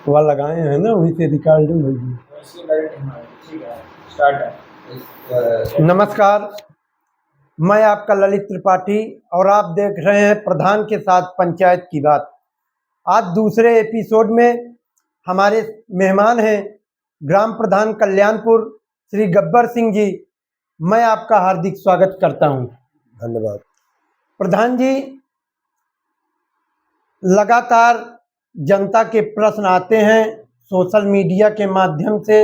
वह लगाए हैं ना, वहीं से रिकॉर्डिंग होगी। नमस्कार, मैं आपका ललित त्रिपाठी और आप देख रहे हैं प्रधान के साथ पंचायत की बात। आज दूसरे एपिसोड में हमारे मेहमान हैं ग्राम प्रधान कल्याणपुर श्री गब्बर सिंह जी। मैं आपका हार्दिक स्वागत करता हूं। धन्यवाद। प्रधान जी, लगातार जनता के प्रश्न आते हैं सोशल मीडिया के माध्यम से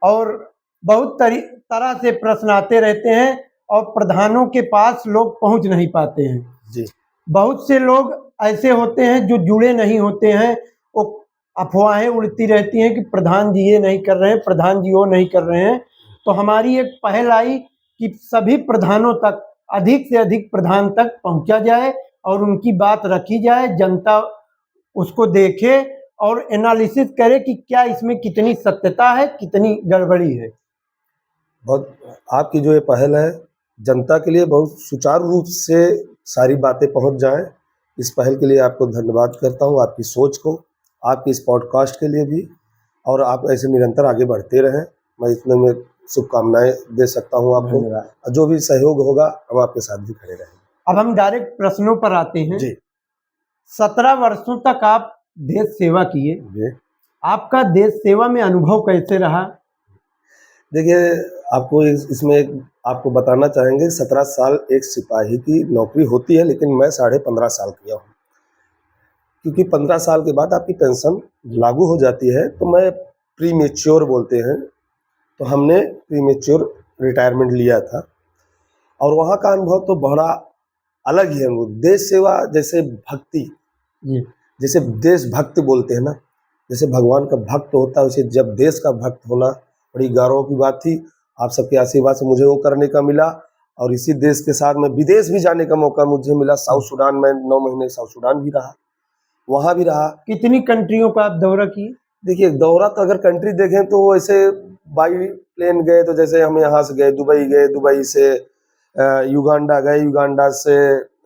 और बहुत तरह से प्रश्न आते रहते हैं और प्रधानों के पास लोग पहुंच नहीं पाते हैं जी। बहुत से लोग ऐसे होते हैं जो जुड़े नहीं होते हैं, वो अफवाहें उड़ती रहती हैं कि प्रधान जी ये नहीं कर रहे हैं, प्रधान जी वो नहीं कर रहे हैं। तो हमारी एक पहल आई कि सभी प्रधानों तक, अधिक से अधिक प्रधान तक पहुंचा जाए और उनकी बात रखी जाए, जनता उसको देखे और एनालिसिस करे कि क्या इसमें कितनी सत्यता है, कितनी गड़बड़ी है। बहुत आपकी जो ये पहल है जनता के लिए बहुत सुचारू रूप से सारी बातें पहुंच जाएं, इस पहल के लिए आपको धन्यवाद करता हूं, आपकी सोच को, आपकी इस पॉडकास्ट के लिए भी, और आप ऐसे निरंतर आगे बढ़ते रहें। मैं इतने में शुभकामनाएं दे सकता हूं आपको। जो भी सहयोग होगा हम आपके साथ भी खड़े रहेंगे। अब हम डायरेक्ट प्रश्नों पर आते हैं जी। 17 वर्षों तक आप देश सेवा किए जी। आपका देश सेवा में अनुभव कैसे रहा? देखिए, आपको इसमें आपको बताना चाहेंगे 17 साल एक सिपाही की नौकरी होती है, लेकिन मैं 15.5 साल किया हूँ, क्योंकि 15 साल के बाद आपकी पेंशन लागू हो जाती है। तो मैं प्री मेच्योर बोलते हैं, तो हमने प्री मेच्योर रिटायरमेंट लिया था और वहाँ का अनुभव तो बड़ा अलग ही है। देश सेवा जैसे भक्ति, जैसे देशभक्त बोलते हैं ना, जैसे भगवान का भक्त होता है, उसे जब देश का भक्त होना बड़ी गौरव की बात थी। आप सबके आशीर्वाद से मुझे वो करने का मिला और इसी देश के साथ मैं विदेश भी जाने का मौका मुझे मिला। साउथ सूडान में 9 महीने साउथ सूडान भी रहा, वहाँ भी रहा। कितनी कंट्रियों का आप दौरा किए? देखिए, दौरा तो अगर कंट्री देखें तो ऐसे बाई प्लेन गए, तो जैसे हम यहाँ से गए दुबई, गए दुबई से युगांडा गए, युगांडा से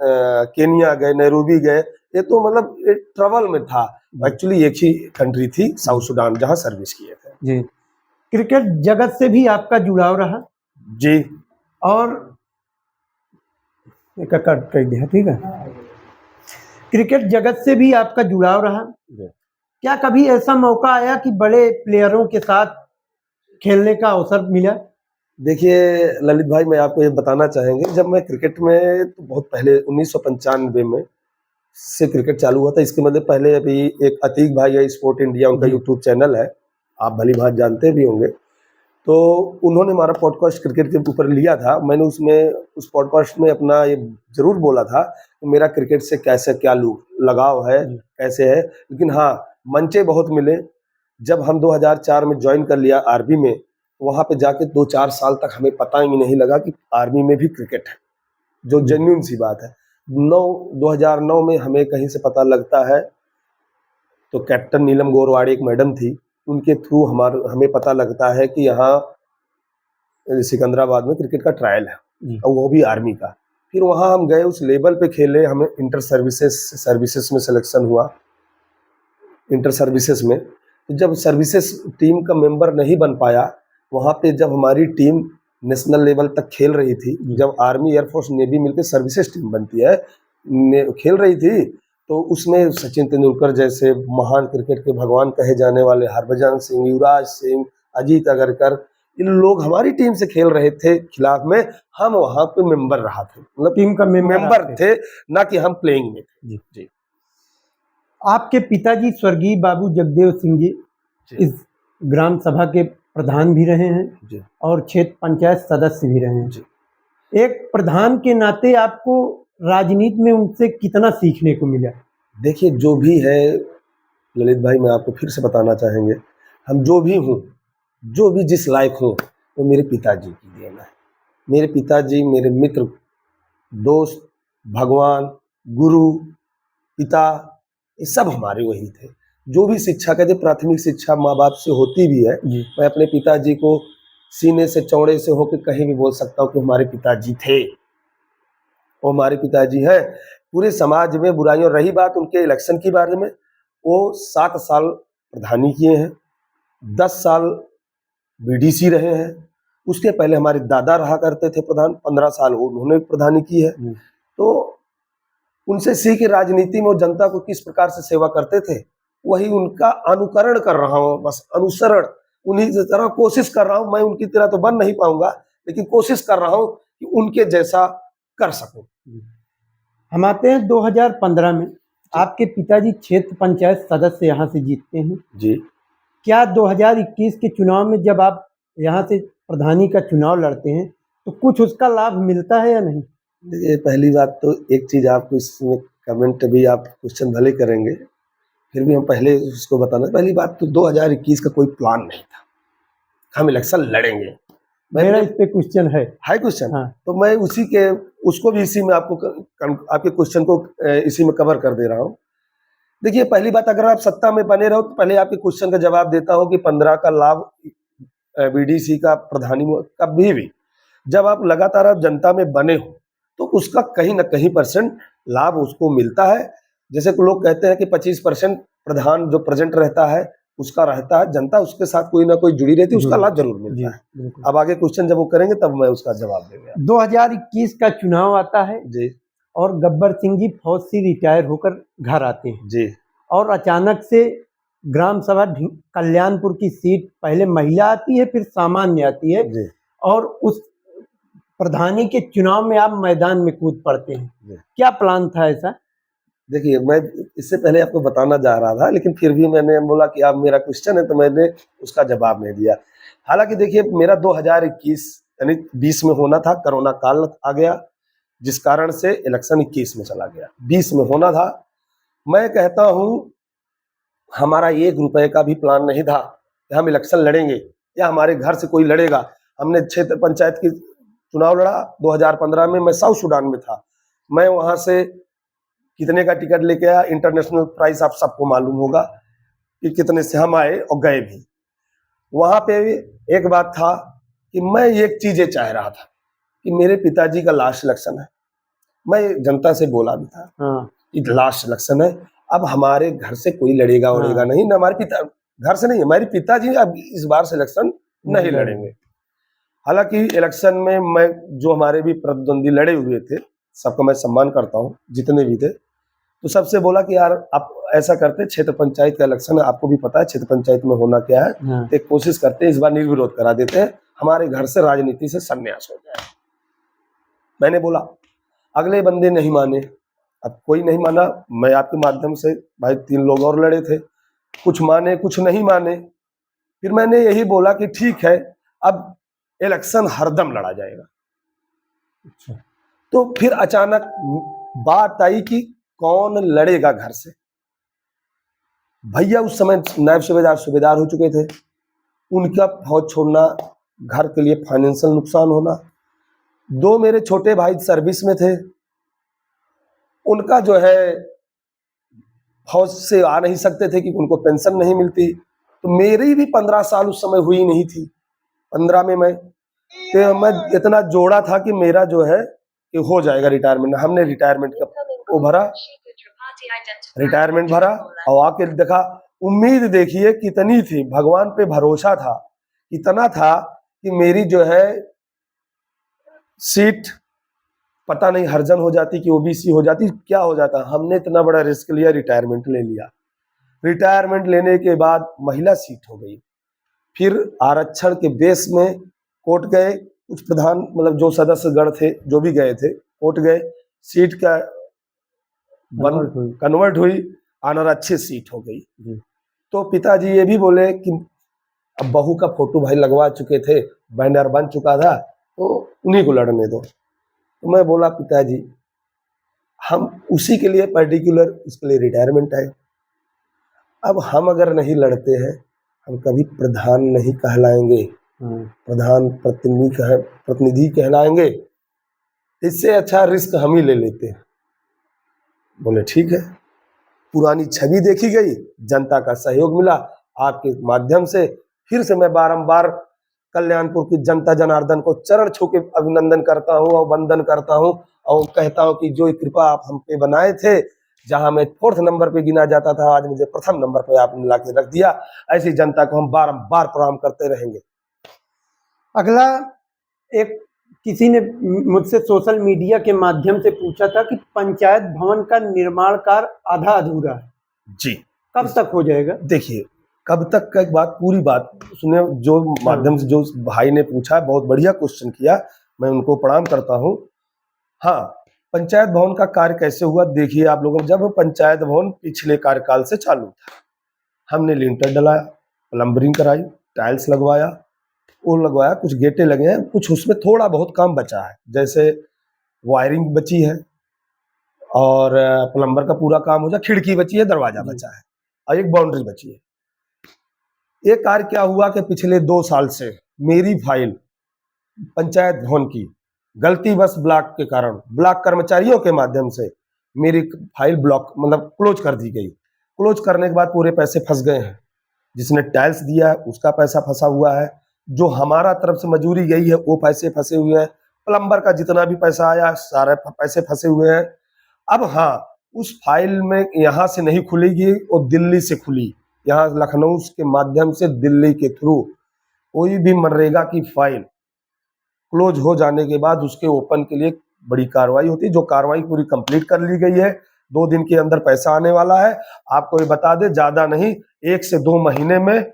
केनिया गए, नैरोबी गए। ये तो मतलब ट्रैवल में था। एक्चुअली एक ही कंट्री थी साउथ सूडान, जहाँ सर्विस किए थे। जी। क्रिकेट जगत से भी आपका जुड़ाव रहा? जी। और एक कट कर दिया, ठीक है। क्रिकेट जगत से भी आपका जुड़ाव रहा? क्या कभी ऐसा मौका आया कि बड़े प्लेयरों के साथ खेलने का अवसर मिला? देखिए ललित भाई, मैं आपको ये बताना चाहेंगे, जब मैं क्रिकेट में तो बहुत पहले 1995 में से क्रिकेट चालू हुआ था। इसके मतलब पहले अभी एक अतीक भाई है, स्पोर्ट इंडिया, उनका यूट्यूब चैनल है, आप भली भांति जानते भी होंगे। तो उन्होंने हमारा पॉडकास्ट क्रिकेट के ऊपर लिया था। मैंने उस पॉडकास्ट में अपना ये जरूर बोला था कि मेरा क्रिकेट से कैसे क्या लगाव है, कैसे है। लेकिन हाँ, मंचे बहुत मिले। जब हम 2004 में ज्वाइन कर लिया आर्मी में, वहाँ पे जाके 2-4 साल तक हमें पता ही नहीं लगा कि आर्मी में भी क्रिकेट है, जो जेन्युइन सी बात है। 2009 में हमें कहीं से पता लगता है, तो कैप्टन नीलम गोरवाड़ी एक मैडम थी, उनके थ्रू हमें पता लगता है कि यहाँ सिकंदराबाद में क्रिकेट का ट्रायल है, और वो भी आर्मी का। फिर वहाँ हम गए, उस लेवल पे खेले, हमें इंटर सर्विसेज में सिलेक्शन हुआ। इंटर सर्विसेज में जब सर्विसेज टीम का मेंबर नहीं बन पाया, वहाँ पे जब हमारी टीम नेशनल लेवल तक खेल रही थी, जब आर्मी, एयरफोर्स, नेवी मिलकर सर्विसेज टीम बनती है, खेल रही थी, तो उसमें सचिन तेंदुलकर जैसे महान क्रिकेट के भगवान कहे जाने वाले हरभजन सिंह, युवराज सिंह, अजीत अगरकर, इन लोग हमारी टीम से खेल रहे थे खिलाफ में। हम वहाँ पे मेंबर रहा थे, मतलब टीम का मेंबर थे, ना कि हम प्लेइंग में थे। जी। आपके पिताजी स्वर्गीय बाबू जगदेव सिंह जी इस ग्राम सभा के प्रधान भी रहे हैं और क्षेत्र पंचायत सदस्य भी रहे हैं। एक प्रधान के नाते आपको राजनीति में उनसे कितना सीखने को मिला? देखिए, जो भी है ललित भाई, मैं आपको फिर से बताना चाहेंगे, हम जो भी हूँ, जो भी जिस लायक हूँ, वो मेरे पिताजी की देन है। मेरे पिताजी मेरे मित्र, दोस्त, भगवान, गुरु, पिता, ये सब हमारे वही थे। जो भी शिक्षा कहते, प्राथमिक शिक्षा माँ बाप से होती भी है। मैं अपने पिताजी को सीने से चौड़े से होकर कहीं भी बोल सकता हूँ कि हमारे पिताजी थे, वो हमारे पिताजी हैं। पूरे समाज में बुराइयों, रही बात उनके इलेक्शन के बारे में, वो 7 साल प्रधानी किए हैं, 10 साल बीडीसी रहे हैं। उसके पहले हमारे दादा रहा करते थे प्रधान, 15 साल उन्होंने प्रधानी की है। तो उनसे सीख के राजनीति में वो जनता को किस प्रकार से सेवा करते थे, वही उनका अनुकरण कर रहा हूँ, बस अनुसरण उन्हीं की तरह कोशिश कर रहा हूँ। मैं उनकी तरह तो बन नहीं पाऊंगा, लेकिन कोशिश कर रहा हूँ कि उनके जैसा कर सकूं। हम आते हैं 2015 में, आपके पिताजी क्षेत्र पंचायत सदस्य यहाँ से जीतते हैं जी। क्या 2021 के चुनाव में जब आप यहाँ से प्रधानी का चुनाव लड़ते हैं तो कुछ उसका लाभ मिलता है या नहीं? देखिए, पहली बात तो एक चीज आपको इसमें कमेंट भी आप क्वेश्चन भले करेंगे, फिर भी हम पहले उसको बताना। पहली बात तो 2021 का कोई प्लान नहीं था, हम इलेक्शन लड़ेंगे। मेरा इस पे क्वेश्चन है क्वेश्चन। हाँ। तो मैं उसी के उसको भी इसी में आपको आपके क्वेश्चन को इसी में कवर कर दे रहा हूँ। देखिए, पहली बात, अगर आप सत्ता में बने रहो तो पहले आपके क्वेश्चन का जवाब देता हूँ कि 15 का लाभ बीडीसी का प्रधानी कभी भी जब आप लगातार आप जनता में बने हो तो उसका कहीं ना कहीं % लाभ उसको मिलता है। जैसे कि लोग कहते हैं कि 25% प्रधान जो प्रेजेंट रहता है उसका रहता है, जनता उसके साथ कोई ना कोई जुड़ी रहती है, उसका लाभ जरूर मिलता है। अब आगे क्वेश्चन जब वो करेंगे तब मैं उसका जवाब देंगे। 2021 का चुनाव आता है जी, और गब्बर सिंह जी फौज से रिटायर होकर घर आते हैं जी, और अचानक से ग्राम सभा कल्याणपुर की सीट पहले महिला आती है, फिर सामान्य आती है जी, और उस प्रधानी के चुनाव में आप मैदान में कूद पड़ते हैं। क्या प्लान था ऐसा? देखिए, मैं इससे पहले आपको बताना जा रहा था, लेकिन फिर भी मैंने बोला कि आप मेरा क्वेश्चन है तो मैंने उसका जवाब नहीं दिया। हालांकि देखिए, मेरा 2021 यानी 20 में होना था, कोरोना काल आ गया जिस कारण से इलेक्शन 21 में चला गया। 20 में होना था। मैं कहता हूं, हमारा 1 रुपए का भी प्लान नहीं था कि हम इलेक्शन लड़ेंगे या हमारे घर से कोई लड़ेगा। हमने क्षेत्र पंचायत की चुनाव लड़ा 2015 में। मैं साउथ सूडान में था। मैं वहां से कितने का टिकट लेके आया, इंटरनेशनल प्राइस आप सबको मालूम होगा कि कितने से हम आए और गए भी। वहां पे एक बात था कि मैं एक चीजें चाह रहा था कि मेरे पिताजी का लास्ट इलेक्शन है। मैं जनता से बोला भी था कि लास्ट इलेक्शन है, अब हमारे घर से कोई लड़ेगा उड़ेगा नहीं, ना हमारे पिता घर से नहीं, हमारे पिताजी अब इस बार से इलेक्शन नहीं लड़ेंगे। हालांकि इलेक्शन में मैं जो हमारे भी प्रतिद्वंदी लड़े हुए थे सबका मैं सम्मान करता हूँ, जितने भी थे। तो सबसे बोला कि यार आप ऐसा करते, क्षेत्र पंचायत का इलेक्शन है, आपको भी पता है क्षेत्र पंचायत में होना क्या है, तो एक कोशिश करते हैं इस बार निर्विरोध करा देते हैं, हमारे घर से राजनीति से संन्यास हो जाए। मैंने बोला, अगले बंदे नहीं माने। अब कोई नहीं माना, मैं आपके माध्यम से भाई 3 लोग और लड़े थे, कुछ माने कुछ नहीं माने। फिर मैंने यही बोला कि ठीक है, अब इलेक्शन हरदम लड़ा जाएगा। अच्छा। तो फिर अचानक बात आई कि कौन लड़ेगा घर से। भैया उस समय नायब सूबेदार हो चुके थे, उनका फौज छोड़ना, घर के लिए फाइनेंशियल नुकसान होना। 2 मेरे छोटे भाई सर्विस में थे, उनका जो है फौज से आ नहीं सकते थे कि उनको पेंशन नहीं मिलती। तो मेरी भी 15 साल उस समय हुई नहीं थी। 15 में मैं इतना जोड़ा था कि मेरा जो है कि हो जाएगा रिटायरमेंट। हमने रिटायरमेंट का वो भरा, रिटायरमेंट भरा और आके देखा, उम्मीद देखिए कितनी थी, भगवान पे भरोसा था, इतना था कि मेरी जो है सीट पता नहीं हर्जन हो जाती कि ओबीसी हो जाती, क्या हो जाता। हमने इतना बड़ा रिस्क लिया, रिटायरमेंट ले लिया। रिटायरमेंट लेने के बाद महिला सीट हो गई। फिर आरक्षण के बेस में कोर्ट गए, कुछ प्रधान मतलब जो सदस्यगण थे जो भी गए थे कोर्ट गए, सीट का कन्वर्ट हुई, अनारक्षित सीट हो गई। तो पिताजी ये भी बोले कि अब बहू का फोटो भाई लगवा चुके थे, बैनर बन चुका था, तो उन्हीं को लड़ने दो। तो मैं बोला, पिताजी हम उसी के लिए पर्टिकुलर उसके लिए रिटायरमेंट है। अब हम अगर नहीं लड़ते हैं, हम कभी प्रधान नहीं कहलाएंगे, प्रधान प्रतिनिधि कहलाएंगे। इससे अच्छा रिस्क हम ही ले लेते हैं। बोले ठीक है। पुरानी छवि देखी गई, जनता का सहयोग मिला, आपके माध्यम से फिर से मैं बारंबार कल्याणपुर की जनता जनार्दन को चरण छू के अभिनंदन करता हूँ और वंदन करता हूँ और कहता हूँ कि जो कृपा आप हम पे बनाए थे जहां मैं 4th नंबर पे गिना जाता था, आज मुझे प्रथम नंबर पे आपने ला के रख दिया। ऐसी जनता को हम बारंबार प्रणाम करते रहेंगे। अगला, एक किसी ने मुझसे सोशल मीडिया के माध्यम से पूछा था कि पंचायत भवन का निर्माण कार्य आधा अधूरा है, जी, कब तक हो जाएगा? देखिए, कब तक का एक बात, पूरी बात सुने। जो माध्यम से जो भाई ने पूछा, बहुत बढ़िया क्वेश्चन किया, मैं उनको प्रणाम करता हूँ। हाँ, पंचायत भवन का कार्य कैसे हुआ, देखिए आप लोगों, जब पंचायत भवन पिछले कार्यकाल से चालू था, हमने लिंटर डलाया, प्लम्बरिंग कराई, टाइल्स लगवाया, वो लगवाया, कुछ गेटे लगे हैं, कुछ उसमें थोड़ा बहुत काम बचा है, जैसे वायरिंग बची है और प्लम्बर का पूरा काम हो जाए, खिड़की बची है, दरवाजा बचा है और एक बाउंड्री बची है। ये कार्य क्या हुआ कि पिछले 2 साल से मेरी फाइल पंचायत भवन की गलतीवश ब्लॉक के कारण, ब्लॉक कर्मचारियों के माध्यम से मेरी फाइल ब्लॉक मतलब क्लोज कर दी गई। क्लोज करने के बाद पूरे पैसे फंस गए हैं। जिसने टाइल्स दिया है उसका पैसा फंसा हुआ है, जो हमारा तरफ से मजूरी गई है वो पैसे फंसे हुए हैं, प्लम्बर का जितना भी पैसा आया सारे पैसे फंसे हुए हैं। अब हाँ, उस फाइल में यहाँ से नहीं खुलेगी, वो दिल्ली से खुली, यहाँ लखनऊ के माध्यम से दिल्ली के थ्रू कोई भी मनरेगा की फाइल क्लोज हो जाने के बाद उसके ओपन के लिए बड़ी कार्रवाई होती है, जो कार्रवाई पूरी कंप्लीट कर ली गई है। 2 दिन के अंदर पैसा आने वाला है। आपको ये बता दे, ज्यादा नहीं, 1 से 2 महीने में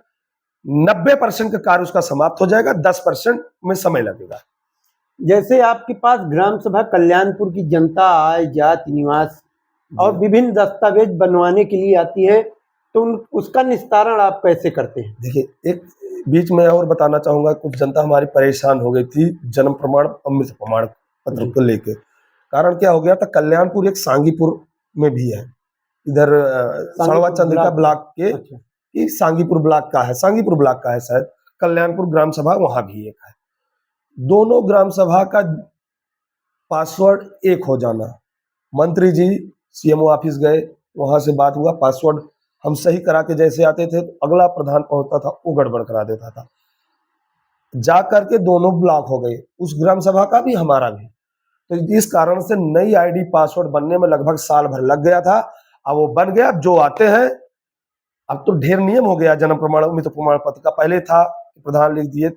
90% का कार्य उसका समाप्त हो जाएगा, 10% में समय लगेगा। जैसे आपके पास ग्राम सभा कल्याणपुर की जनता आय, जाति, निवास और विभिन्न दस्तावेज बनवाने के लिए आती है, तो उसका निस्तारण आप कैसे करते हैं? देखिए, एक बीच में और बताना चाहूंगा, कुछ जनता हमारी परेशान हो गई थी जन्म प्रमाण, अमृत प्रमाण पत्र को लेके। कारण क्या हो गया था, कल्याणपुर एक सांगीपुर में भी है, इधर सड़वा चंद्रिका ब्लॉक के, अच्छा, सांगीपुर ब्लॉक का है, सांगीपुर ब्लॉक का है शायद, कल्याणपुर ग्राम सभा वहां भी एक है। दोनों ग्राम सभा का पासवर्ड एक हो जाना, मंत्री जी सीएमओ ऑफिस गए, वहां से बात हुआ, पासवर्ड हम सही करा के जैसे आते थे, अगला प्रधान पहुंचता था वो गड़बड़ करा देता था, जा करके दोनों ब्लॉक हो गए, उस ग्राम सभा का भी हमारा भी। तो इस कारण से नई आईडी पासवर्ड बनने में लगभग साल भर लग गया था। अब वो बन गया, अब जो आते हैं, अब तो ढेर नियम हो गया जन्म प्रमाण उम्मीद प्रमाण पत्र का। पहले था प्रधान लिख दिए,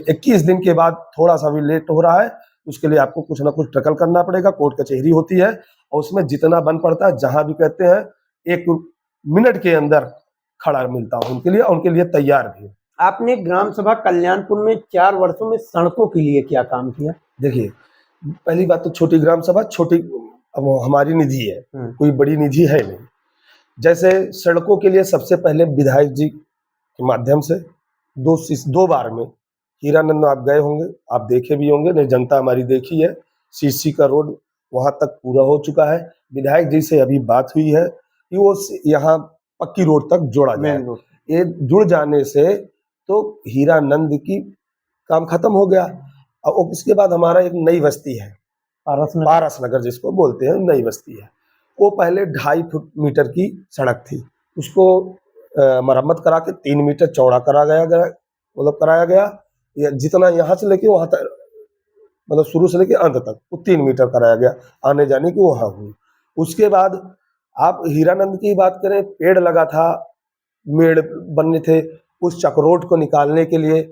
21 दिन के बाद थोड़ा सा भी लेट हो रहा है, उसके लिए आपको कुछ ना कुछ टकल करना पड़ेगा, कोर्ट कचहरी होती है और उसमें जितना बन पड़ता है, जहां भी कहते हैं 1 मिनट के अंदर खड़ा मिलता हूं उनके लिए, उनके लिए तैयार भी। आपने ग्राम सभा कल्याणपुर में 4 वर्षों में सड़कों के लिए क्या काम किया? देखिए, पहली बात तो छोटी ग्राम सभा, छोटी हमारी निधि है, कोई बड़ी निधि है नहीं। जैसे सड़कों के लिए सबसे पहले विधायक जी के माध्यम से 2 बार में, हीरानंद आप गए होंगे, आप देखे भी होंगे, नहीं जनता हमारी देखी है, सीसी का रोड वहां तक पूरा हो चुका है। विधायक जी से अभी बात हुई है कि वो यहाँ पक्की रोड तक जोड़ा जाए। ये जुड़ जाने से तो हीरानंद की काम खत्म हो गया। और उसके बाद हमारा एक नई बस्ती है, पारस नगर जिसको बोलते हैं, नई बस्ती है। वो पहले 2.5 मीटर की सड़क थी, उसको मरम्मत करा के 3 मीटर चौड़ा कराया गया, जितना यहाँ से लेके वहां तक, मतलब शुरू से लेके अंत तक वो 3 मीटर कराया गया, आने जाने की वहां हुई। उसके बाद आप हीरानंद की बात करें, पेड़ लगा था, मेड़ बनने थे, उस चक्रोट को निकालने के लिए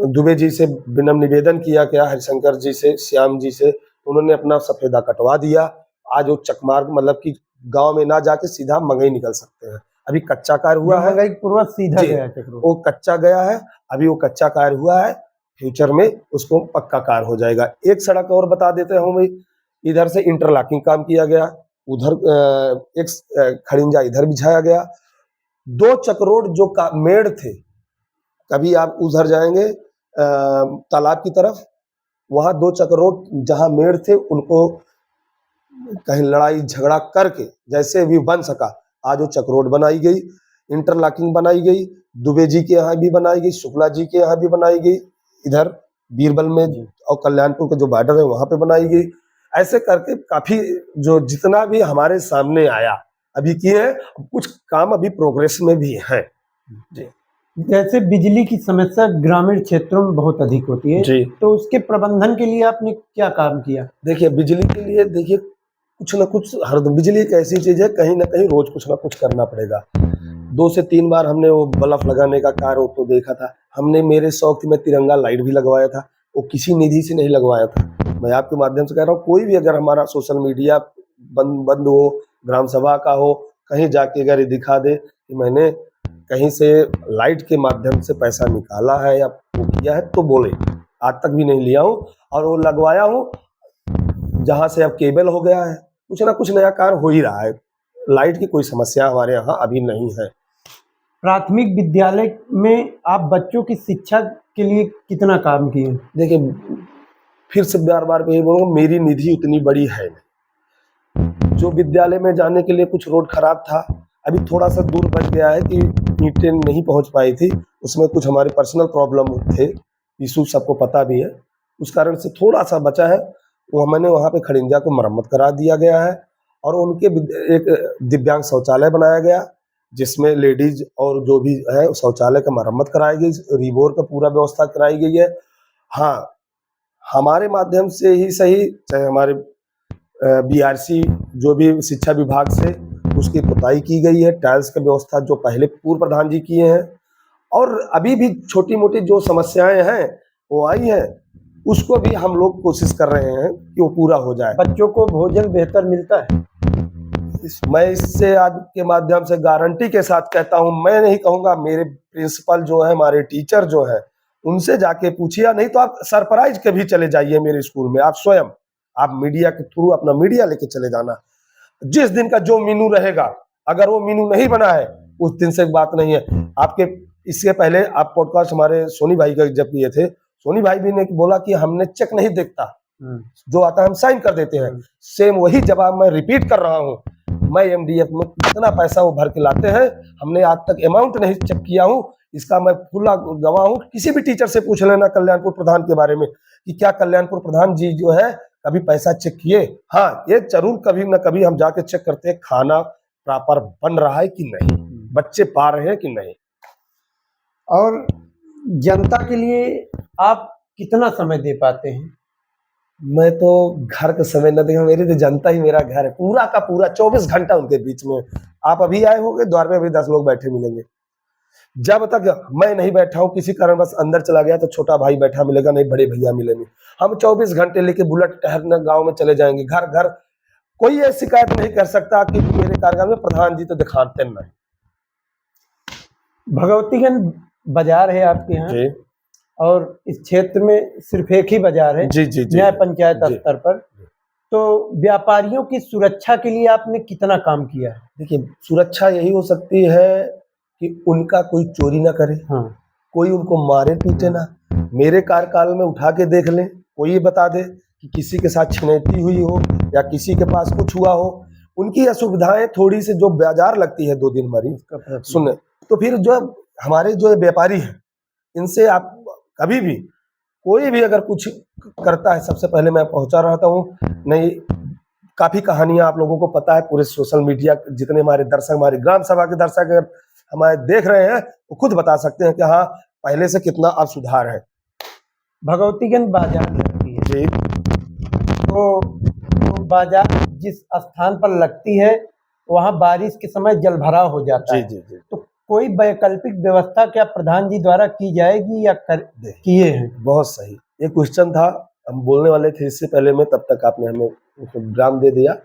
दुबे जी से विनम्र निवेदन किया गया, हरिशंकर जी से, श्याम जी से, उन्होंने अपना सफेदा कटवा दिया। आज वो चकमार्ग मतलब कि गांव में ना जाके सीधा मंगई निकल सकते हैं। अभी कच्चा कार्य हुआ है, मंगई पूर्व सीधा गया, वो कच्चा गया है, अभी वो कच्चा कार्य हुआ है, फ्यूचर में उसको पक्का कार्य हो जाएगा। एक सड़क और बता देते हैं भाई, इधर से इंटरलॉकिंग काम किया गया, उधर एक खड़िंजा इधर बिछाया गया। 2 चक्रोट जो मेड़ थे, कभी आप उधर जाएंगे तालाब की तरफ, वहां 2 चक्रोट जहां मेड़ थे उनको कहीं लड़ाई झगड़ा करके जैसे भी बन सका, आज वो चक्रोट बनाई गई, इंटरलॉकिंग बनाई गई, दुबे जी के यहाँ भी बनाई गई, शुक्ला जी के यहाँ भी बनाई गई, इधर बीरबल में और कल्याणपुर के जो बॉर्डर है वहां पे बनाई गई। ऐसे करके काफी जो जितना भी हमारे सामने आया अभी किए हैं, कुछ काम अभी प्रोग्रेस में भी है जी। जैसे बिजली की समस्या ग्रामीण क्षेत्रों में बहुत अधिक होती है जी, तो उसके प्रबंधन के लिए आपने क्या काम किया? देखिए, बिजली के लिए देखिए कुछ ना कुछ हर बिजली एक ऐसी चीज है, कहीं ना कहीं रोज कुछ ना कुछ करना पड़ेगा। 2 से 3 बार हमने वो बल्ब लगाने का कार्य तो देखा था। हमने मेरे शौक थी, मैं तिरंगा लाइट भी लगवाया था, वो किसी निधि से नहीं लगवाया था। मैं आपके माध्यम से कह रहा हूँ, कोई भी अगर हमारा सोशल मीडिया बंद हो, ग्राम सभा का हो, कहीं जाके अगर ये दिखा दे कि मैंने कहीं से लाइट के माध्यम से पैसा निकाला है या वो किया है, तो बोले। आज तक भी नहीं लिया हूँ, और वो लगवाया हूँ जहाँ से अब केबल हो गया है, कुछ ना कुछ नया कार्य हो ही रहा है। लाइट की कोई समस्या हमारे यहाँ अभी नहीं है। प्राथमिक विद्यालय में आप बच्चों की शिक्षा के लिए कितना काम किए? देखिए, फिर से बार बार यही बोलूँगा, मेरी निधि उतनी बड़ी है नहीं। जो विद्यालय में जाने के लिए कुछ रोड खराब था, अभी थोड़ा सा दूर बच गया है कि ईंटें नहीं पहुंच पाई थी, उसमें कुछ हमारे पर्सनल प्रॉब्लम थे, इशू सबको पता भी है, उस कारण से थोड़ा सा बचा है। वो मैंने वहाँ पे खड़िंजा को मरम्मत करा दिया गया है, और उनके एक दिव्यांग शौचालय बनाया गया, जिसमें लेडीज और जो भी है शौचालय का मरम्मत कराई गई, रिवोर का पूरा व्यवस्था कराई गई है। हाँ, हमारे माध्यम से ही सही, चाहे हमारे बीआरसी जो भी शिक्षा विभाग से उसकी पुताई की गई है, टाइल्स की व्यवस्था जो पहले पूर्व प्रधान जी किए हैं, और अभी भी छोटी मोटी जो समस्याएं हैं वो आई हैं, उसको भी हम लोग कोशिश कर रहे हैं कि वो पूरा हो जाए। बच्चों को भोजन बेहतर मिलता है? मैं इससे आज के माध्यम से गारंटी के साथ कहता हूं, मैं नहीं कहूंगा, मेरे प्रिंसिपल जो है, हमारे टीचर जो है, उनसे जाके पूछिए, नहीं तो आप सरप्राइज के भी चले जाइए मेरे स्कूल में, आप स्वयं, आप मीडिया के थ्रू अपना मीडिया लेके चले जाना। जिस दिन का जो मेनू रहेगा, अगर वो मेनू नहीं बना है, उस दिन से बात नहीं है। आपके इससे पहले आप पॉडकास्ट हमारे सोनी भाई का जब किए थे, सोनी भाई भी ने बोला कि हमने चेक नहीं देखता, जो आता है हम साइन कर देते हैं। सेम वही जवाब मैं रिपीट कर रहा हूँ। मैं एमडीएफ में कितना पैसा वो भर के लाते हैं, हमने आज तक अमाउंट नहीं चेक किया हूँ, इसका मैं खुला गवाह हूँ। किसी भी टीचर से पूछ लेना कल्याणपुर प्रधान के बारे में कि क्या कल्याणपुर प्रधान जी जो है कभी पैसा चेक किए। हाँ, ये जरूर कभी ना कभी हम जाके चेक करते हैं, खाना प्रॉपर बन रहा है कि नहीं, बच्चे पा रहे हैं कि नहीं। और जनता के लिए आप कितना समय दे पाते हैं? मैं तो घर का समय न देखा, मेरी तो जनता ही मेरा घर है, पूरा का पूरा 24 घंटा उनके बीच में। आप अभी आए होंगे, द्वार में अभी 10 लोग बैठे मिलेंगे। जब तक मैं नहीं बैठा हूँ, किसी कारण बस अंदर चला गया, तो छोटा भाई बैठा मिलेगा, नहीं बड़े भैया मिलेंगे। हम 24 घंटे लेके बुलेट टहलने गांव में चले जाएंगे, घर घर। कोई ये शिकायत नहीं कर सकता कि मेरे कार्यकाल में प्रधान जी तो दिखाते नहीं। भगवतीगंज बाजार है आपके यहाँ, जी, और इस क्षेत्र में सिर्फ एक ही बाजार है, जी, जी, जी, न्याय पंचायत जी। स्तर पर। तो व्यापारियों की सुरक्षा के लिए आपने कितना काम किया है? देखिए, सुरक्षा यही हो सकती है कि उनका कोई चोरी ना करे, हाँ, कोई उनको मारे पीटे ना। मेरे कार्यकाल में उठा के देख लें, कोई ये बता दे कि किसी के साथ छिनैती हुई हो या किसी के पास कुछ हुआ हो। उनकी असुविधाएं थोड़ी सी जो बाजार लगती है 2 दिन मरीज सुन, तो फिर जो हमारे जो व्यापारी हैं, इनसे आप कभी भी कोई भी अगर कुछ करता है, सबसे पहले मैं पहुंचा रहता हूँ। नहीं, काफी कहानियां आप लोगों को पता है, पूरे सोशल मीडिया जितने हमारे दर्शक, हमारी ग्राम सभा के दर्शक अगर हमारे देख रहे हैं, वो खुद बता सकते हैं कि हाँ, पहले से कितना अब सुधार है। भगवतीगंज बाजार लगती है जी, तो बाजार जिस स्थान पर लगती है, वहाँ बारिश के समय जलभराव हो जाता जी, है। जी, जी। तो कोई वैकल्पिक व्यवस्था क्या प्रधान जी द्वारा की जाएगी या किए हैं? बहुत सही, ये क्वेश्चन था, हम बोलने वाले थे इससे पहले में, तब तक आपने हमें विराम दे दिया।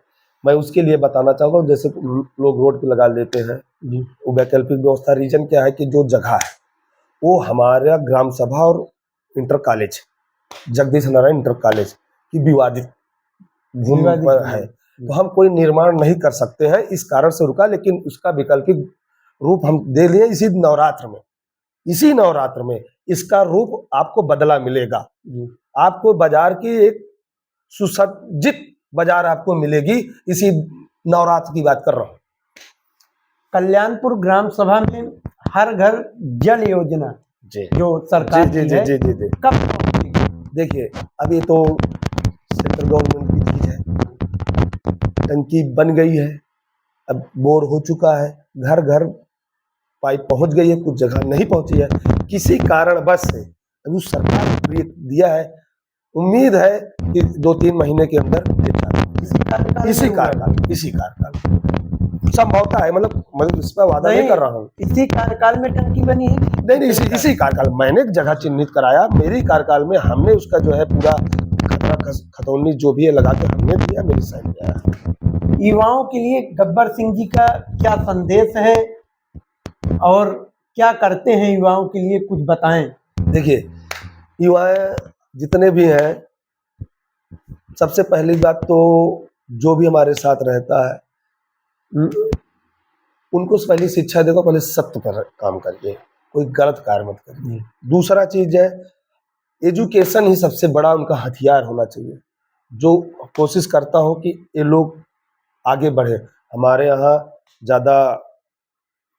मैं उसके लिए बताना चाहूँगा, जैसे लोग रोड पे लगा लेते हैं, वो वैकल्पिक व्यवस्था। रीजन क्या है कि जो जगह है वो हमारा ग्राम सभा और inter college, Jagdish Narayan inter college की विवादित भूमि पर है, तो हम कोई निर्माण नहीं कर सकते हैं, इस कारण से रुका। लेकिन उसका वैकल्पिक रूप हम दे लिए इसी नवरात्र में इसका रूप आपको बदला मिलेगा। आपको बाजार की एक सुसज्जित बाजार आपको मिलेगी, इसी नवरात्र की बात कर रहा हूँ। कल्याणपुर ग्राम सभा में हर घर जल योजना जी, जो सरकार जी, की जी, है, जी, जी, जी। कब पहुंचेगी? देखिए, अब ये तो सेंट्रल गवर्नमेंट की चीज है, टंकी बन गई है, अब बोर हो चुका है, घर घर पाइप पहुंच गई है, कुछ जगह नहीं पहुंची है, किसी कारणवश से अभी उस सरकार ने दिया है। उम्मीद है कि 2-3 महीने के अंदर इसी कार्यकाल इसी कार्यकाल संभवता है, मतलब इस पर वादा नहीं कर रहा हूँ। इसी कार्यकाल में टंकी बनी है? नहीं, इसी कार्यकाल मैंने एक जगह चिन्हित कराया, मेरी कार्यकाल में हमने उसका जो है पूरा खतरा खतौनी जो भी है लगा के हमने दिया, मेरी साइन पे आया। युवाओं के लिए गब्बर सिंह जी का क्या संदेश है और क्या करते हैं युवाओं के लिए, कुछ बताएं। देखिए, युवा जितने भी हैं, सबसे पहली बात तो जो भी हमारे साथ रहता है उनको पहली शिक्षा देखो, पहले सत्य पर काम करिए, कोई गलत कार्य मत करिए। दूसरा चीज है, एजुकेशन ही सबसे बड़ा उनका हथियार होना चाहिए। जो कोशिश करता हो कि ये लोग आगे बढ़े। हमारे यहाँ ज़्यादा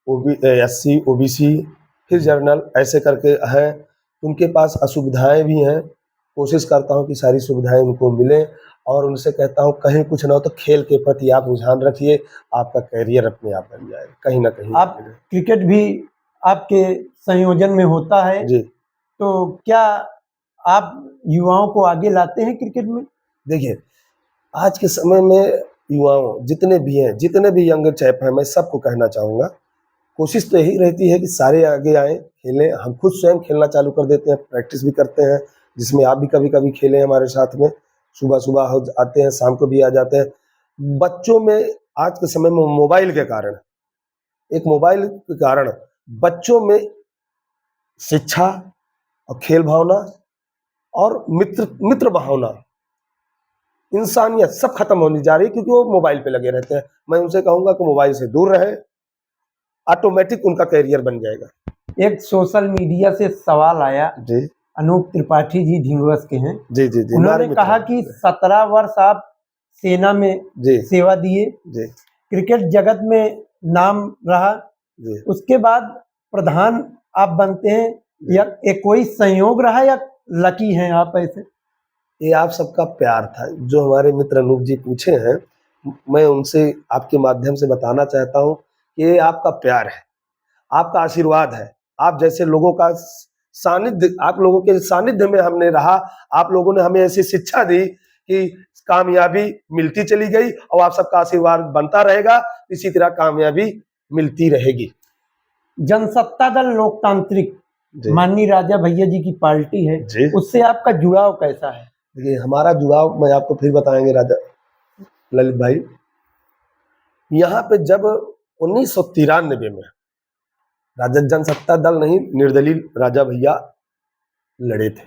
SC OBC फिर जर्नल ऐसे करके हैं, उनके पास असुविधाएं भी हैं। कोशिश करता हूं कि सारी सुविधाएं उनको मिले और उनसे कहता हूं कहीं कुछ ना हो तो खेल के प्रति आप रुझान रखिए, आपका कैरियर अपने आप बन जाएगा कहीं ना कहीं। आप क्रिकेट भी आपके संयोजन में होता है जी, तो क्या आप युवाओं को आगे लाते हैं क्रिकेट में? देखिए, आज के समय में युवाओं जितने भी हैं, जितने भी यंग चैप हैं, मैं सबको कहना चाहूँगा, कोशिश तो यही रहती है कि सारे आगे आएँ, खेलें। हम खुद स्वयं खेलना चालू कर देते हैं, प्रैक्टिस भी करते हैं, जिसमें आप भी कभी कभी खेले हमारे साथ में। सुबह सुबह आते हैं, शाम को भी आ जाते हैं। बच्चों में आज के समय में मोबाइल के कारण, एक मोबाइल के कारण बच्चों में शिक्षा और खेल भावना और मित्र भावना, इंसानियत सब खत्म होने जा रही है, क्योंकि वो मोबाइल पे लगे रहते हैं। मैं उनसे कहूंगा कि मोबाइल से दूर रहे, ऑटोमेटिक उनका कैरियर बन जाएगा। एक सोशल मीडिया से सवाल आया जी, अनूप त्रिपाठी जी ढिंगवस के हैं। जी जी जी, उन्होंने कहा कि 17 वर्ष आप सेना में सेवा दिए, क्रिकेट जगत में नाम रहा, उसके बाद प्रधान आप बनते हैं, या एक कोई संयोग रहा या लकी हैं आप ऐसे? ये आप सबका प्यार था। जो हमारे मित्र अनूप जी पूछे हैं, मैं उनसे आपके माध्यम से बताना चाहता हूँ कि ये आपका प्यार है, आपका आशीर्वाद है। आप जैसे लोगों का सानिध्य, आप लोगों के सानिध्य में हमने रहा। आप लोगों ने हमें ऐसी शिक्षा दी कि कामयाबी मिलती चली गई और आप सबका आशीर्वाद बनता रहेगा, इसी तरह कामयाबी मिलती रहेगी। जनसत्ता दल लोकतांत्रिक माननीय राजा भैया जी की पार्टी है, उससे आपका जुड़ाव कैसा है? देखिए, हमारा जुड़ाव मैं आपको फिर बताएंगे राजा ललित भाई। यहाँ पे जब 1993 में राजद जनसत्ता दल नहीं, निर्दलीय राजा भैया लड़े थे।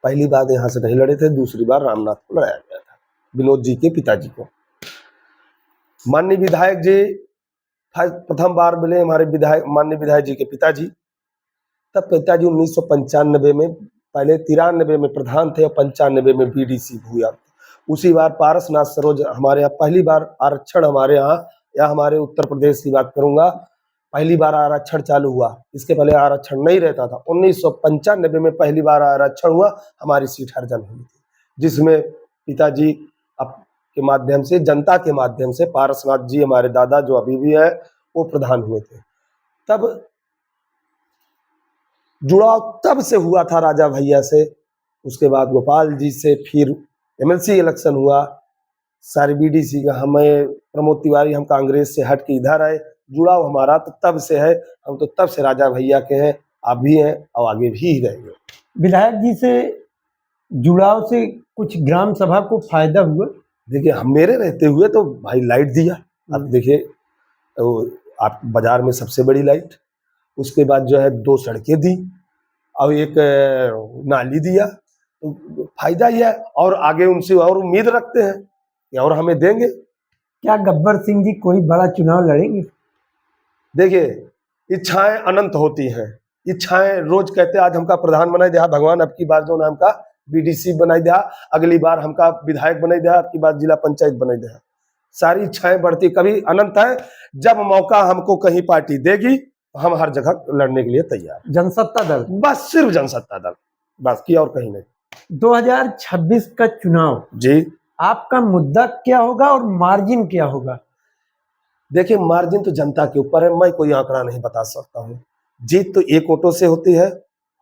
पहली बार यहाँ से नहीं लड़े थे, दूसरी बार रामनाथ को लड़ाया गया था, विनोद जी के पिताजी को। माननीय विधायक जी प्रथम बार मिले हमारे विधायक, माननीय विधायक जी के पिताजी। तब पिताजी 1995 में, पहले 93 में प्रधान थे और 95 में BDC हुआ। उसी बार पारसनाथ सरोज हमारे यहाँ पहली बार आरक्षण, हमारे यहाँ या हमारे उत्तर प्रदेश की बात करूंगा, पहली बार आरक्षण चालू हुआ। इसके पहले आरक्षण नहीं रहता था। 1995 में पहली बार आरक्षण हुआ, हमारी सीट अर्जन हुई थी, जिसमें पिताजी के माध्यम से, जनता के माध्यम से, पारसनाथ जी हमारे दादा जो अभी भी है वो प्रधान हुए थे। तब जुड़ाव तब से हुआ था राजा भैया से। उसके बाद गोपाल जी से फिर MLC इलेक्शन हुआ, सारी BDC का, हमें प्रमोद तिवारी, हम कांग्रेस से हट के इधर आए। जुड़ाव हमारा तो तब से है, हम तो तब से राजा भैया के हैं, आप भी हैं और आगे भी रहेंगे। विधायक जी से जुड़ाव से कुछ ग्राम सभा को फायदा हुआ? देखिए, हम मेरे रहते हुए तो भाई लाइट दिया, आप देखिए, तो आप बाजार में सबसे बड़ी लाइट, उसके बाद जो है 2 सड़कें दी और एक नाली दिया, तो फायदा ही है। और आगे उनसे और उम्मीद रखते हैं कि और हमें देंगे। क्या गब्बर सिंह जी कोई बड़ा चुनाव लड़ेंगे? देखिए, इच्छाएं अनंत होती हैं। इच्छाएं रोज कहते आज हमका प्रधान बनाई दिया भगवान, अब की बार जो नाम का BDC बनाई दिया, अगली बार हमका विधायक बनाई दिया, अब की बार जिला पंचायत बनाई दिया। सारी इच्छाएं बढ़ती, कभी अनंत है। जब मौका हमको कहीं पार्टी देगी, हम हर जगह लड़ने के लिए तैयार। जनसत्ता दल, बस सिर्फ जनसत्ता दल, बस की और कहीं नहीं। 2026 का चुनाव जी, आपका मुद्दा क्या होगा और मार्जिन क्या होगा? देखिए, मार्जिन तो जनता के ऊपर है, मैं कोई आंकड़ा नहीं बता सकता हूँ। जीत तो 1 वोटों से होती है,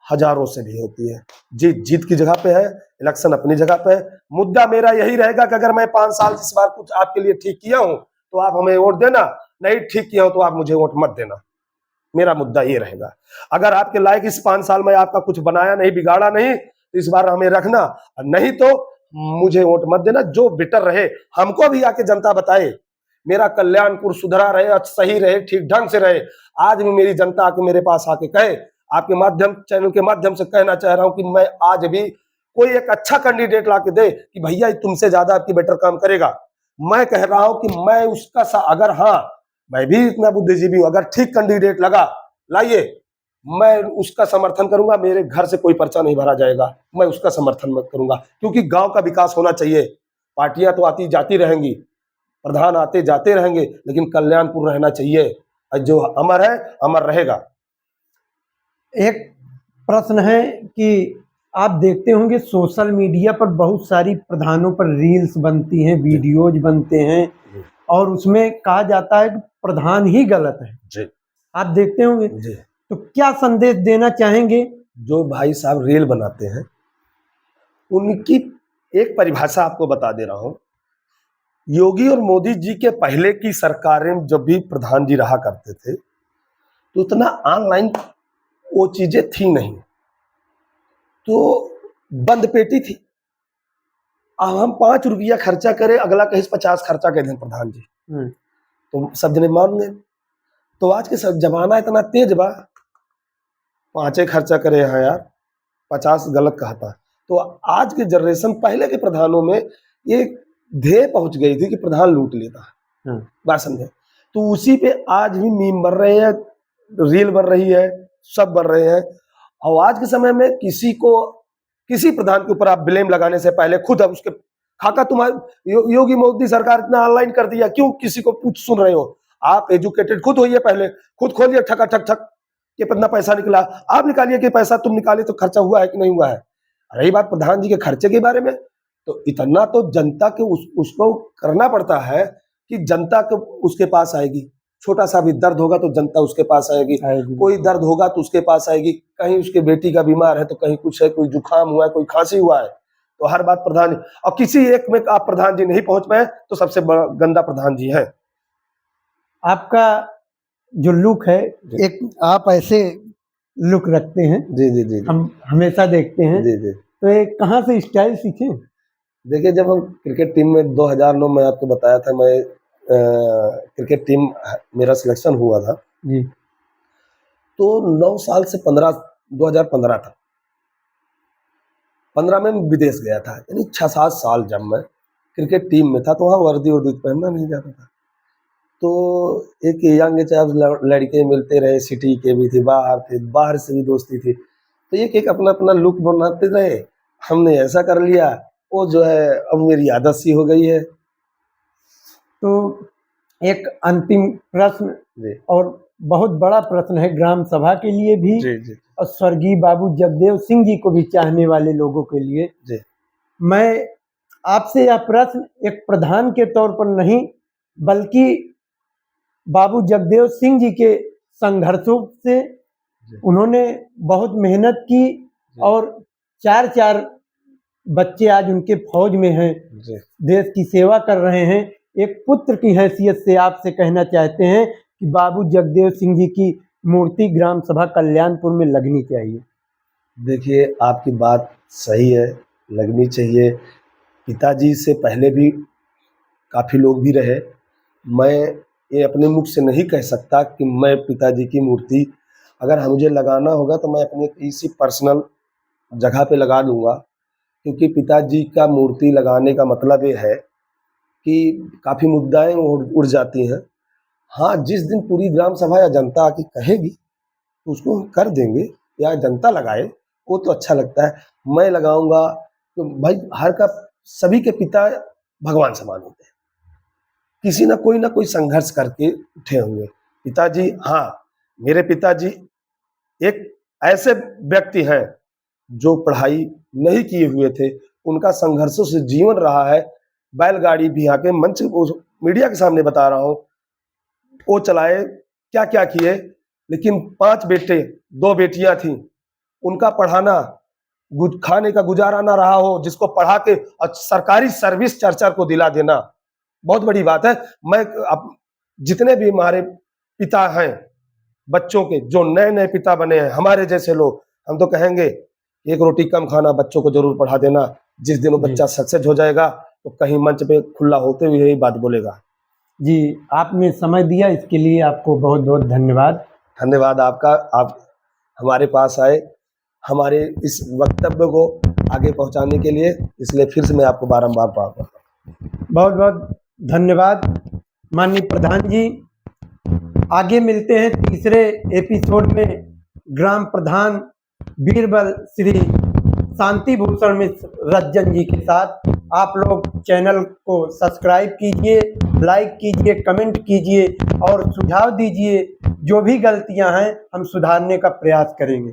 हजारों से भी होती है। जीत जीत की जगह पे है, इलेक्शन अपनी जगह पे है। मुद्दा मेरा यही रहेगा कि अगर मैं 5 साल इस बार कुछ आपके लिए ठीक किया हूं तो आप हमें वोट देना, नहीं ठीक किया हूं तो आप मुझे वोट मत देना। मेरा मुद्दा ये रहेगा। अगर आपके लायक इस 5 साल में आपका कुछ बनाया नहीं, बिगाड़ा नहीं, तो इस बार हमें रखना, नहीं तो मुझे वोट मत देना। जो बेटर रहे हमको भी आके जनता बताए, मेरा कल्याणपुर सुधरा रहे, सही रहे, ठीक ढंग से रहे। आज भी मेरी जनता आके मेरे पास आके कहे, आपके माध्यम चैनल के माध्यम से कहना चाह रहा हूं कि मैं आज भी कोई एक अच्छा कैंडिडेट ला के दे कि भैया तुमसे ज्यादा आपकी बेटर काम करेगा, मैं कह रहा हूं कि मैं उसका अगर, हाँ मैं भी इतना बुद्धिजीवी हूं, अगर ठीक कैंडिडेट लगा लाइए, मैं उसका समर्थन करूंगा। मेरे घर से कोई पर्चा नहीं भरा जाएगा, मैं उसका समर्थन मत करूंगा, क्योंकि गांव का विकास होना चाहिए। पार्टियां तो आती जाती रहेंगी, प्रधान आते जाते रहेंगे, लेकिन कल्याणपुर रहना चाहिए, और जो अमर है अमर रहेगा। एक प्रश्न है कि आप देखते होंगे सोशल मीडिया पर बहुत सारी प्रधानों पर रील्स बनती हैं, वीडियोज बनते हैं, और उसमें कहा जाता है कि प्रधान ही गलत है। जी आप देखते होंगे, जी। तो क्या संदेश देना चाहेंगे? जो भाई साहब रील बनाते हैं, उनकी एक परिभाषा आपको बता दे रहा हूं। योगी और मोदी जी के पहले की सरकारें जब भी प्रधान जी रहा करते थे, तो उतना ऑनलाइन वो चीजें थी नहीं, तो बंद पेटी थी। अब हम 5 रुपया खर्चा करें, अगला कहीं 50 खर्चा कर दें प्रधान जी, तो सब जने मान लें। तो आज के सब जमाना इतना तेज बा, 5 खर्चा करे हैं यार, 50 गलत कहता। तो आज के जनरेशन, पहले के प्रधानों में ये ध्येय पहुंच गई थी कि प्रधान लूट लेता है, बात समझे। तो उसी पे आज भी मीम बन रहे हैं, रील बन रही है, सब बन रहे हैं। और आज के समय में किसी प्रधान के ऊपर आप ब्लेम लगाने से पहले खुद अब उसके खाका, तुम्हारे योगी मोदी सरकार इतना ऑनलाइन कर दिया, क्यों किसी को पूछ सुन रहे हो? आप एजुकेटेड खुद होइए, पहले खुद खोलिए ठका ठक ठक कि कितना पैसा निकला, आप निकालिए कि पैसा तुम निकाले तो खर्चा हुआ है कि नहीं हुआ है। रही बात प्रधान जी के खर्चे के बारे में, तो इतना तो जनता के उसको करना पड़ता है कि जनता को उसके पास आएगी। छोटा सा भी दर्द होगा तो जनता उसके पास आएगी, कोई दर्द होगा तो उसके पास आएगी। कहीं उसके बेटी का बीमार है तो कहीं कुछ है, कोई जुकाम हुआ है, कोई खांसी हुआ है, तो हर बात प्रधान जी। और किसी एक में आप प्रधान जी नहीं पहुंच पाए तो सबसे बड़ा गंदा प्रधान जी है। आपका जो लुक है, एक आप ऐसे लुक रखते हैं, जी जी जी, हम हमेशा देखते हैं। जी जी। तो ये कहाँ से स्टाइल सीखे? देखिए, जब हम क्रिकेट टीम में 2009 में आपको बताया था, मैं क्रिकेट टीम मेरा सिलेक्शन हुआ था जी, तो 9 साल से 2015 था, 15 में विदेश गया था, यानी 6-7 साल जब मैं क्रिकेट टीम में था, तो वहाँ वर्दी पहनना नहीं जाता था। तो एक यंग चाहे लड़के मिलते रहे, सिटी के भी थे, बाहर से भी दोस्ती थी, तो एक अपना अपना लुक बनाते रहे। हमने ऐसा कर लिया, वो जो है अब मेरी आदत सी हो गई है। तो एक अंतिम प्रश्न, और बहुत बड़ा प्रश्न है ग्राम सभा के लिए भी, जी जी और स्वर्गीय बाबू जगदेव सिंह जी को भी चाहने वाले लोगों के लिए जी। मैं आपसे यह प्रश्न एक प्रधान के तौर पर नहीं, बल्कि बाबू जगदेव सिंह जी के संघर्षों से, उन्होंने बहुत मेहनत की और 4 बच्चे आज उनके फौज में हैं, देश की सेवा कर रहे हैं। एक पुत्र की हैसियत से आपसे कहना चाहते हैं कि बाबू जगदेव सिंह जी की मूर्ति ग्राम सभा कल्याणपुर में लगनी चाहिए। देखिए, आपकी बात सही है, लगनी चाहिए। पिताजी से पहले भी काफ़ी लोग भी रहे। मैं ये अपने मुख से नहीं कह सकता कि मैं पिताजी की मूर्ति, अगर मुझे लगाना होगा तो मैं अपने किसी पर्सनल जगह पे लगा लूँगा, क्योंकि पिताजी का मूर्ति लगाने का मतलब ये है कि काफ़ी मुद्दाएं उड़ जाती हैं। हाँ, जिस दिन पूरी ग्राम सभा या जनता आके कहेगी तो उसको हम कर देंगे, या जनता लगाए, वो तो अच्छा लगता है। मैं लगाऊंगा तो भाई, हर का सभी के पिता भगवान समान होते हैं, किसी ना कोई संघर्ष करके उठे होंगे पिताजी। हाँ, मेरे पिताजी एक ऐसे व्यक्ति हैं जो पढ़ाई नहीं किए हुए थे, उनका संघर्षों से जीवन रहा है। बैलगाड़ी भी आके मंच मीडिया के सामने बता रहा हूँ, वो चलाए, क्या क्या किए, लेकिन 5 बेटे 2 बेटियां थी, उनका पढ़ाना, खाने का गुजारा ना रहा हो, जिसको पढ़ा के सरकारी सर्विस चर्चा को दिला देना बहुत बड़ी बात है। मैं अब जितने भी हमारे पिता हैं बच्चों के, जो नए नए पिता बने हैं, हमारे जैसे लोग, हम तो कहेंगे एक रोटी कम खाना, बच्चों को जरूर पढ़ा देना। जिस दिन वो बच्चा सक्सेस हो जाएगा तो कहीं मंच पे खुला होते हुए यही बात बोलेगा। जी, आपने समय दिया, इसके लिए आपको बहुत बहुत धन्यवाद। धन्यवाद आपका, आप हमारे पास आए हमारे इस वक्तव्य को आगे पहुंचाने के लिए, इसलिए फिर से मैं आपको बारंबार पाऊंगा। बहुत बहुत धन्यवाद माननीय प्रधान जी। आगे मिलते हैं तीसरे एपिसोड में ग्राम प्रधान बीरबल श्री शांति भूषण मिश्र रज्जन जी के साथ। आप लोग चैनल को सब्सक्राइब कीजिए, लाइक कीजिए, कमेंट कीजिए और सुझाव दीजिए। जो भी गलतियां हैं हम सुधारने का प्रयास करेंगे।